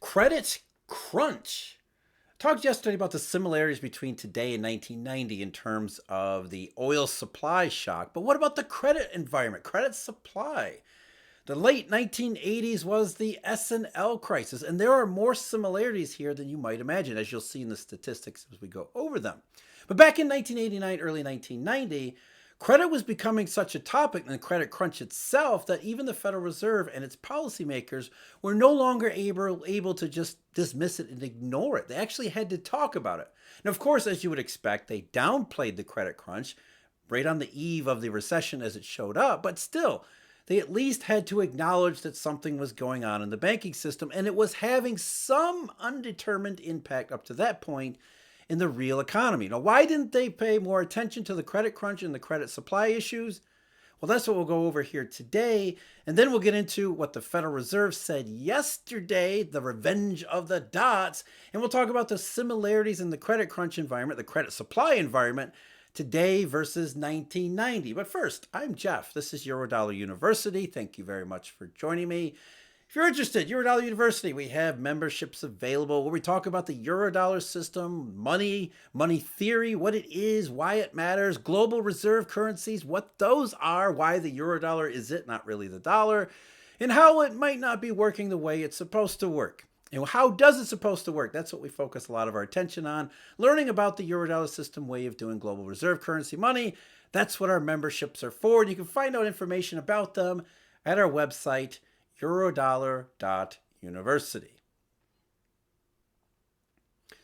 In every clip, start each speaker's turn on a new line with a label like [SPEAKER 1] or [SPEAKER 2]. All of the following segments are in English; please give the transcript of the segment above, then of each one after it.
[SPEAKER 1] Credit crunch. Talked yesterday about the similarities between today and 1990 in terms of the oil supply shock, but what about the credit environment, credit supply? The late 1980s was the S&L crisis, and there are more similarities here than you might imagine, as you'll see in the statistics as we go over them. But back in 1989, early 1990, credit was becoming such a topic in the credit crunch itself that even the Federal Reserve and its policymakers were no longer able to just dismiss it and ignore it. They actually had to talk about it. And of course, as you would expect, they downplayed the credit crunch right on the eve of the recession as it showed up, but still, they at least had to acknowledge that something was going on in the banking system, and it was having some undetermined impact up to that point in the real economy. Now, why didn't they pay more attention to the credit crunch and the credit supply issues? Well, that's what we'll go over here today, and then we'll get into what the Federal Reserve said yesterday, the revenge of the dots, and we'll talk about the similarities in the credit crunch environment, the credit supply environment, today versus 1990. But first, I'm Jeff. This is Eurodollar University. Thank you very much for joining me. If you're interested, Eurodollar University, we have memberships available where we talk about the Eurodollar system, money theory, what it is, why it matters, global reserve currencies, what those are, why the Eurodollar is it, not really the dollar, and how it might not be working the way it's supposed to work. And how does it supposed to work? That's what we focus a lot of our attention on. Learning about the Eurodollar system way of doing global reserve currency money. That's what our memberships are for. And you can find out information about them at our website, eurodollar.university.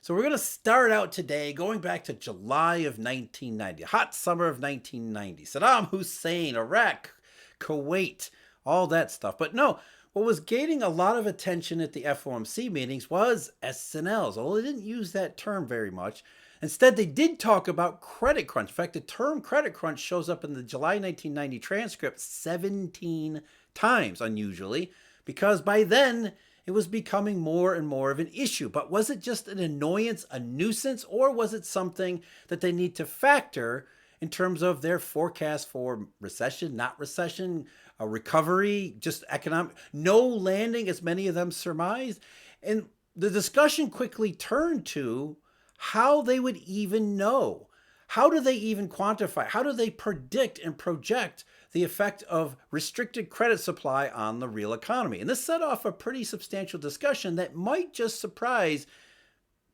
[SPEAKER 1] So we're going to start out today going back to July of 1990, hot summer of 1990. Saddam Hussein, Iraq, Kuwait, all that stuff. But no, what was gaining a lot of attention at the FOMC meetings was S&Ls, although they didn't use that term very much. Instead, they did talk about credit crunch. In fact, the term credit crunch shows up in the July 1990 transcript 17 times, unusually, because by then it was becoming more and more of an issue. But was it just an annoyance, a nuisance, or was it something that they need to factor in terms of their forecast for recession, not recession, a recovery, just economic, no landing, as many of them surmised? And the discussion quickly turned to how they would even know. How do they even quantify? How do they predict and project the effect of restricted credit supply on the real economy? And this set off a pretty substantial discussion that might just surprise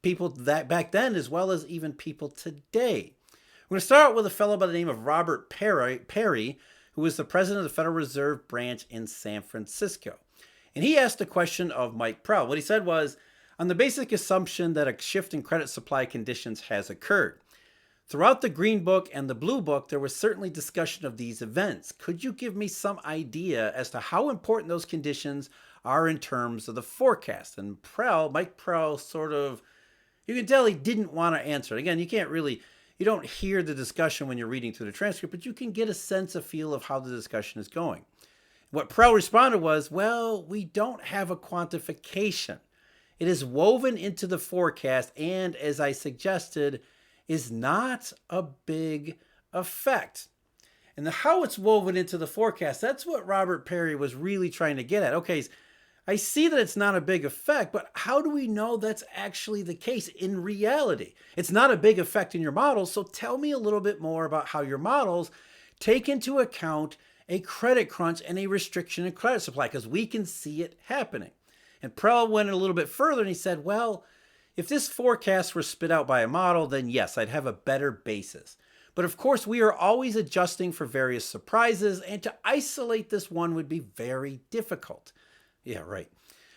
[SPEAKER 1] people that back then as well as even people today. We're going to start with a fellow by the name of Robert Perry, who was the president of the Federal Reserve branch in San Francisco. And he asked a question of Mike Powell. What he said was, on the basic assumption that a shift in credit supply conditions has occurred. Throughout the Green Book and the Blue Book, there was certainly discussion of these events. Could you give me some idea as to how important those conditions are in terms of the forecast? And Mike Powell sort of, you can tell he didn't want to answer it. Again, you don't hear the discussion when you're reading through the transcript, but you can get a sense, a feel of how the discussion is going. What Powell responded was, well, we don't have a quantification. It is woven into the forecast and, as I suggested, is not a big effect. And how it's woven into the forecast, that's what Robert Perry was really trying to get at. Okay, I see that it's not a big effect, but how do we know that's actually the case in reality? It's not a big effect in your models, so tell me a little bit more about how your models take into account a credit crunch and a restriction in credit supply, because we can see it happening. And Powell went a little bit further and he said, well, if this forecast were spit out by a model, then yes, I'd have a better basis. But of course, we are always adjusting for various surprises, and to isolate this one would be very difficult. Yeah, right.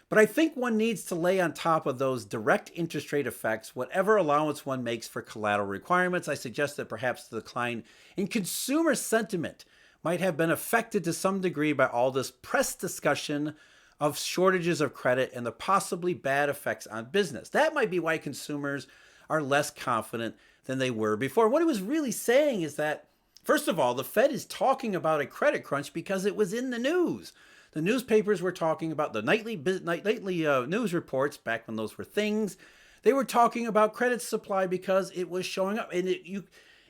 [SPEAKER 1] But I think one needs to lay on top of those direct interest rate effects whatever allowance one makes for collateral requirements. I suggest that perhaps the decline in consumer sentiment might have been affected to some degree by all this press discussion of shortages of credit and the possibly bad effects on business. That might be why consumers are less confident than they were before. What he was really saying is that, first of all, the Fed is talking about a credit crunch because it was in the news. The newspapers were talking about the nightly news reports, back when those were things. They were talking about credit supply because it was showing up. And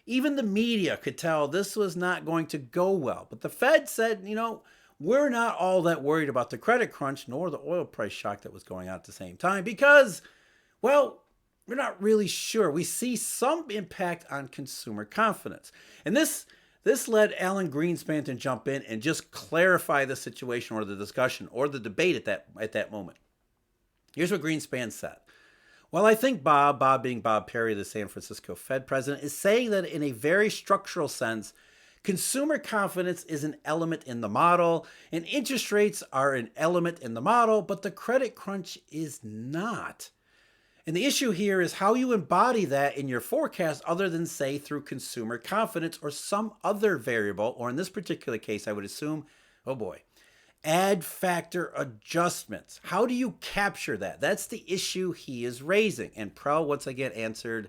[SPEAKER 1] even the media could tell this was not going to go well. But the Fed said, we're not all that worried about the credit crunch nor the oil price shock that was going on at the same time because, well, we're not really sure. We see some impact on consumer confidence. And this led Alan Greenspan to jump in and just clarify the situation or the discussion or the debate at that moment. Here's what Greenspan said. Well, I think Bob being Bob Perry, the San Francisco Fed president, is saying that in a very structural sense, consumer confidence is an element in the model, and interest rates are an element in the model, but the credit crunch is not. And the issue here is how you embody that in your forecast other than, say, through consumer confidence or some other variable, or in this particular case, I would assume, oh boy, add factor adjustments. How do you capture that? That's the issue he is raising. And Powell once again answered,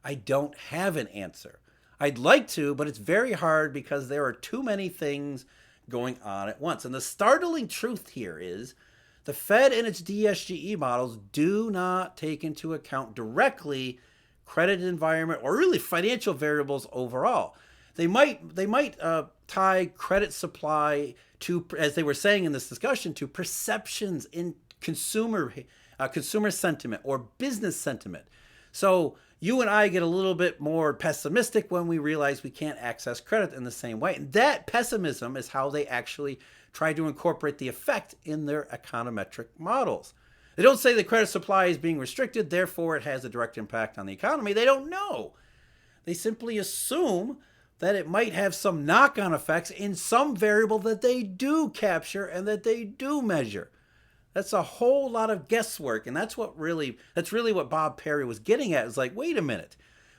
[SPEAKER 1] I don't have an answer. I'd like to, but it's very hard because there are too many things going on at once. And the startling truth here is the Fed and its DSGE models do not take into account directly credit environment or really financial variables overall. They might tie credit supply to, as they were saying in this discussion, to perceptions in consumer sentiment or business sentiment. So you and I get a little bit more pessimistic when we realize we can't access credit in the same way. And that pessimism is how they actually try to incorporate the effect in their econometric models. They don't say the credit supply is being restricted, therefore it has a direct impact on the economy. They don't know. They simply assume that it might have some knock-on effects in some variable that they do capture and that they do measure. That's a whole lot of guesswork, and that's really what Bob Perry was getting at. It's like, wait a minute,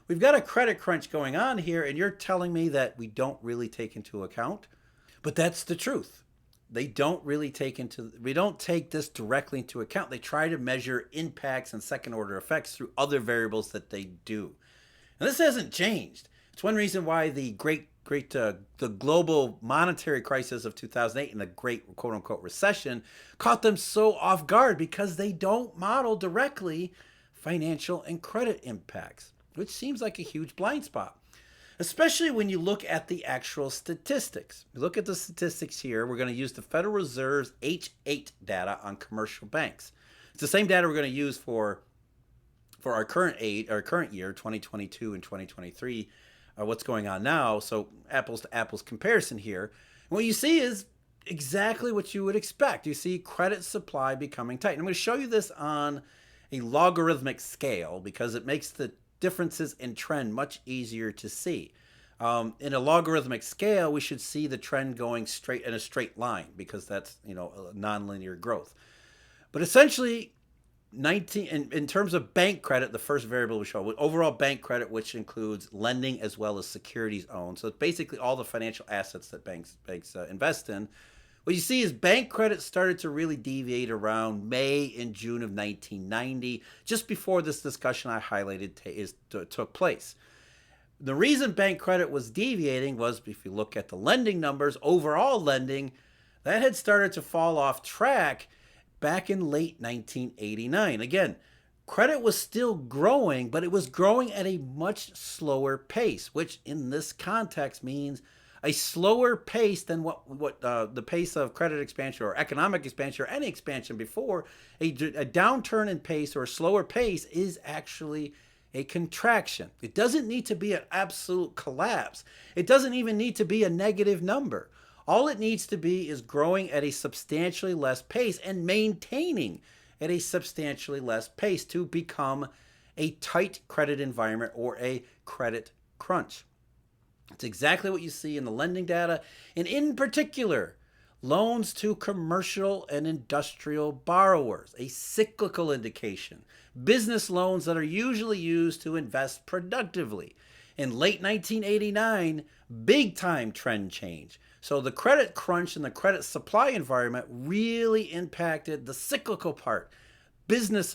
[SPEAKER 1] we've got a credit crunch going on here, and you're telling me that we don't really take into account? But that's the truth. We don't take this directly into account. They try to measure impacts and second-order effects through other variables that they do. And this hasn't changed. It's one reason why the the global monetary crisis of 2008 and the great quote-unquote recession caught them so off guard because they don't model directly financial and credit impacts, which seems like a huge blind spot, especially when you look at the actual statistics. We look at the statistics here. We're going to use the Federal Reserve's H8 data on commercial banks. It's the same data we're going to use for our current year, 2022 and 2023. What's going on now. So apples to apples comparison here. And what you see is exactly what you would expect. You see credit supply becoming tight. And I'm going to show you this on a logarithmic scale because it makes the differences in trend much easier to see. In a logarithmic scale, we should see the trend going straight in a straight line because that's, a nonlinear growth. But essentially, in terms of bank credit, the first variable we show, overall bank credit, which includes lending as well as securities owned. So it's basically all the financial assets that banks invest in. What you see is bank credit started to really deviate around May and June of 1990, just before this discussion I highlighted took place. The reason bank credit was deviating was, if you look at the lending numbers, overall lending, that had started to fall off track back in late 1989. Again, credit was still growing, but it was growing at a much slower pace, which in this context means a slower pace than what the pace of credit expansion or economic expansion or any expansion before. A downturn in pace or a slower pace is actually a contraction. It doesn't need to be an absolute collapse. It doesn't even need to be a negative number. All it needs to be is growing at a substantially less pace and maintaining at a substantially less pace to become a tight credit environment or a credit crunch. It's exactly what you see in the lending data, and in particular, loans to commercial and industrial borrowers, a cyclical indication. Business loans that are usually used to invest productively. In late 1989, big time trend change. So the credit crunch and the credit supply environment really impacted the cyclical part, business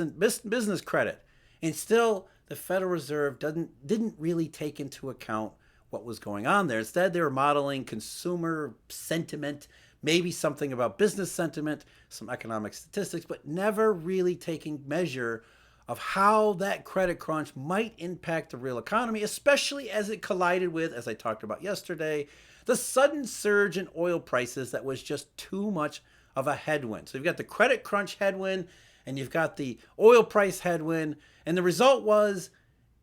[SPEAKER 1] credit. And still, the Federal Reserve didn't really take into account what was going on there. Instead, they were modeling consumer sentiment, maybe something about business sentiment, some economic statistics, but never really taking measure of how that credit crunch might impact the real economy, especially as it collided with, as I talked about yesterday, the sudden surge in oil prices that was just too much of a headwind. So you've got the credit crunch headwind and you've got the oil price headwind. And the result was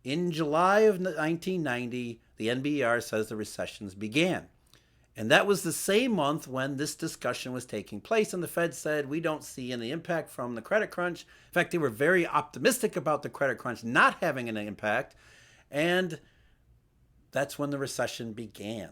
[SPEAKER 1] in July of 1990, the NBER says the recessions began. And that was the same month when this discussion was taking place. And the Fed said, we don't see any impact from the credit crunch. In fact, they were very optimistic about the credit crunch not having an impact. And that's when the recession began.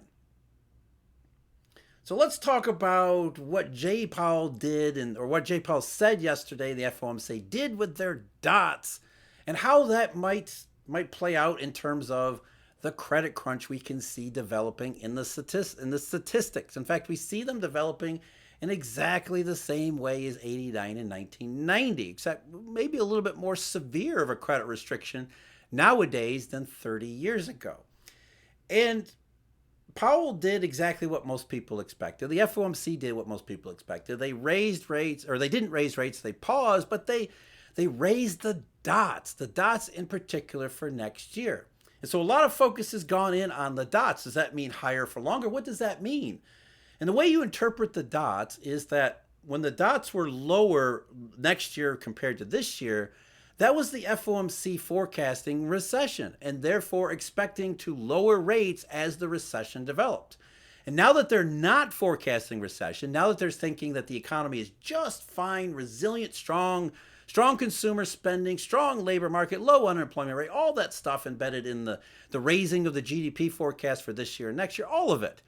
[SPEAKER 1] So let's talk about what Jay Powell did or what Jay Powell said yesterday the FOMC did with their dots and how that might play out in terms of the credit crunch we can see developing in the statistics. In fact, we see them developing in exactly the same way as 89 and 1990, except maybe a little bit more severe of a credit restriction nowadays than 30 years ago. And Powell did exactly what most people expected. The FOMC did what most people expected. They raised rates, or they didn't raise rates, they paused, but they raised the dots in particular for next year. And so a lot of focus has gone in on the dots. Does that mean higher for longer? What does that mean? And the way you interpret the dots is that when the dots were lower next year compared to this year, that was the FOMC forecasting recession and therefore expecting to lower rates as the recession developed. And now that they're not forecasting recession, now that they're thinking that the economy is just fine, resilient, strong consumer spending, strong labor market, low unemployment rate, all that stuff embedded in the raising of the GDP forecast for this year and next year, all of it.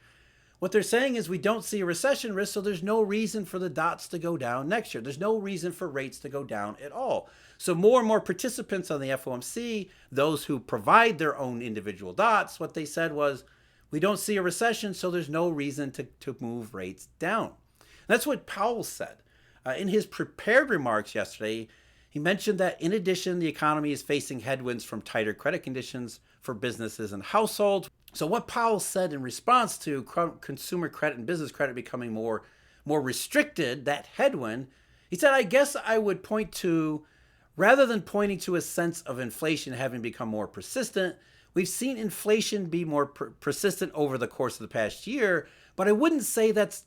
[SPEAKER 1] What they're saying is we don't see a recession risk, so there's no reason for the dots to go down next year. There's no reason for rates to go down at all. So more and more participants on the FOMC, those who provide their own individual dots, what they said was, we don't see a recession, so there's no reason to move rates down. That's what Powell said. In his prepared remarks yesterday, he mentioned that in addition, the economy is facing headwinds from tighter credit conditions for businesses and households. So what Powell said in response to consumer credit and business credit becoming more restricted, that headwind, he said, I guess I would point to, rather than pointing to a sense of inflation having become more persistent, we've seen inflation be more persistent over the course of the past year, but I wouldn't say that's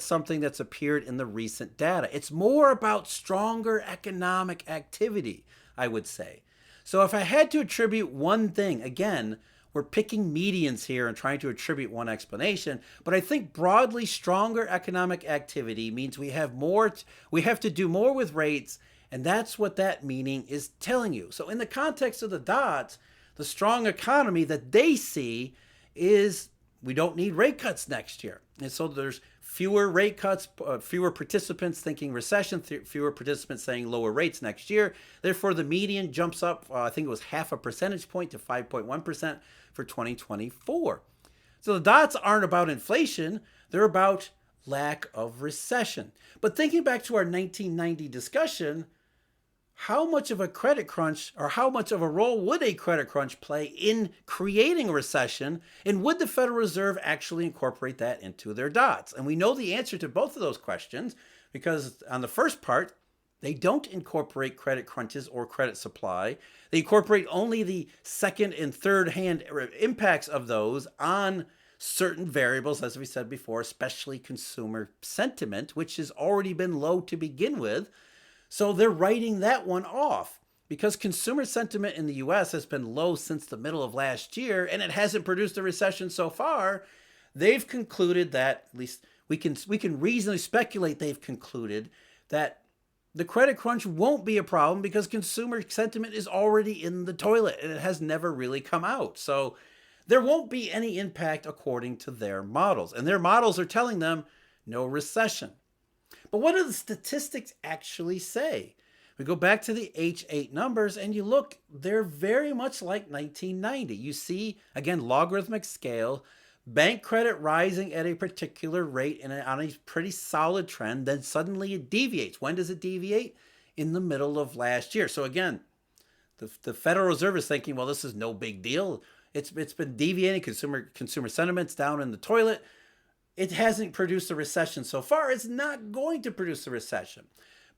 [SPEAKER 1] something that's appeared in the recent data. It's more about stronger economic activity, I would say. So if I had to attribute one thing, again, we're picking medians here and trying to attribute one explanation, but I think broadly stronger economic activity means we have to do more with rates, and that's what that meaning is telling you. So in the context of the dots, the strong economy that they see is we don't need rate cuts next year. And so there's fewer rate cuts, fewer participants thinking recession, fewer participants saying lower rates next year. Therefore, the median jumps up, I think it was 0.5 percentage point to 5.1% for 2024. So the dots aren't about inflation. They're about lack of recession. But thinking back to our 1990 discussion, how much of a credit crunch or how much of a role would a credit crunch play in creating a recession? And would the Federal Reserve actually incorporate that into their dots? And we know the answer to both of those questions because on the first part, they don't incorporate credit crunches or credit supply. They incorporate only the second and third hand impacts of those on certain variables, as we said before, especially consumer sentiment, which has already been low to begin with. So they're writing that one off because consumer sentiment in the U.S. has been low since the middle of last year, and it hasn't produced a recession so far. They've concluded that, at least we can reasonably speculate they've concluded that the credit crunch won't be a problem because consumer sentiment is already in the toilet and it has never really come out. So there won't be any impact according to their models. And their models are telling them no recession. But what do the statistics actually say? We go back to the H8 numbers and you look, they're very much like 1990. You see, again, logarithmic scale, bank credit rising at a particular rate and on a pretty solid trend, then suddenly it deviates. When does it deviate? In the middle of last year. So again, the Federal Reserve is thinking, well, this is no big deal. It's been deviating, consumer sentiment's down in the toilet. It hasn't produced a recession so far. It's not going to produce a recession.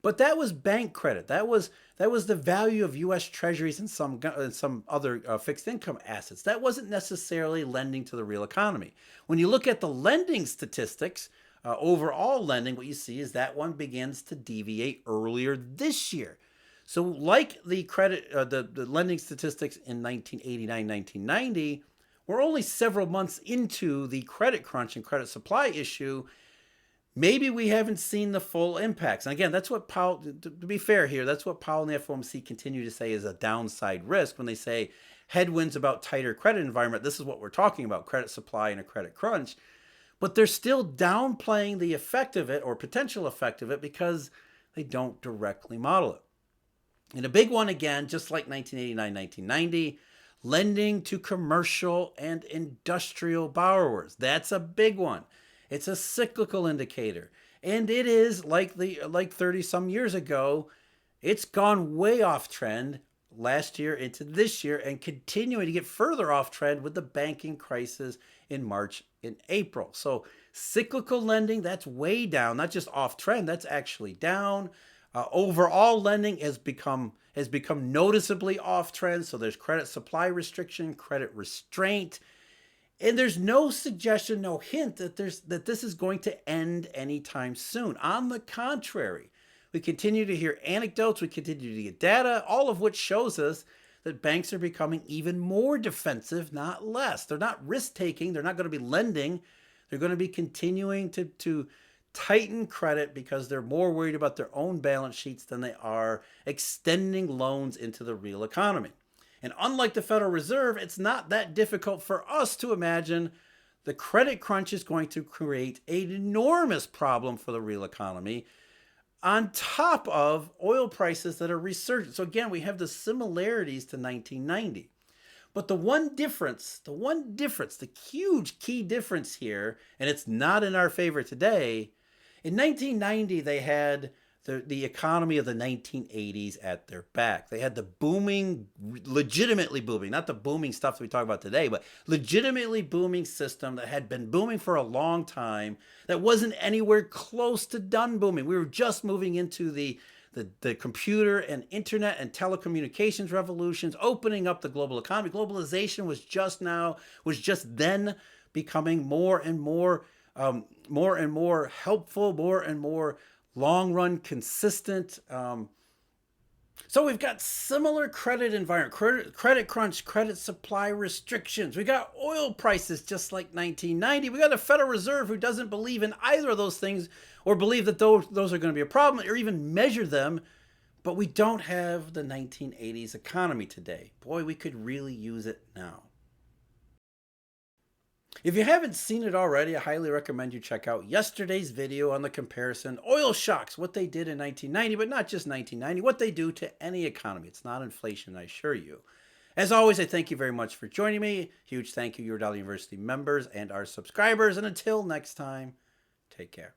[SPEAKER 1] But that was bank credit. That was the value of U.S. Treasuries and some other fixed income assets. That wasn't necessarily lending to the real economy. When you look at the lending statistics, overall lending, what you see is that one begins to deviate earlier this year. So, like the the lending statistics in 1989, 1990, we're only several months into the credit crunch and credit supply issue. Maybe we haven't seen the full impacts. And again, that's what Powell, to be fair here, that's what Powell and the FOMC continue to say is a downside risk when they say headwinds about tighter credit environment. This is what we're talking about, credit supply and a credit crunch. But they're still downplaying the effect of it or potential effect of it because they don't directly model it. And a big one again, just like 1989, 1990, lending to commercial and industrial borrowers. That's a big one. It's a cyclical indicator. And it is like 30 some years ago, it's gone way off trend last year into this year and continuing to get further off trend with the banking crisis in March and April. So cyclical lending, that's way down, not just off trend, that's actually down. Overall lending has become noticeably off trend. So there's credit supply restriction, credit restraint. And there's no suggestion, no hint that this is going to end anytime soon. On the contrary, we continue to hear anecdotes, we continue to get data, all of which shows us that banks are becoming even more defensive, not less. They're not risk-taking, they're not going to be lending, they're going to be continuing to tighten credit because they're more worried about their own balance sheets than they are extending loans into the real economy. And unlike the Federal Reserve, it's not that difficult for us to imagine the credit crunch is going to create an enormous problem for the real economy on top of oil prices that are resurgent. So again, we have the similarities to 1990. But the huge key difference here, and it's not in our favor today, in 1990 they had the economy of the 1980s at their back. They had the booming, legitimately booming, not the booming stuff that we talk about today, but legitimately booming system that had been booming for a long time that wasn't anywhere close to done booming. We were just moving into the computer and internet and telecommunications revolutions, opening up the global economy. Globalization was just then becoming more and more helpful, more and more long run consistent. So we've got similar credit environment, credit crunch, credit supply restrictions. We got oil prices just like 1990. We got a Federal Reserve who doesn't believe in either of those things or believe that those are going to be a problem or even measure them. But we don't have the 1980s economy today. Boy, we could really use it now. If you haven't seen it already, I highly recommend you check out yesterday's video on the comparison oil shocks, what they did in 1990, but not just 1990, what they do to any economy. It's not inflation, I assure you. As always, I thank you very much for joining me. Huge thank you, Eurodollar University members and our subscribers. And until next time, take care.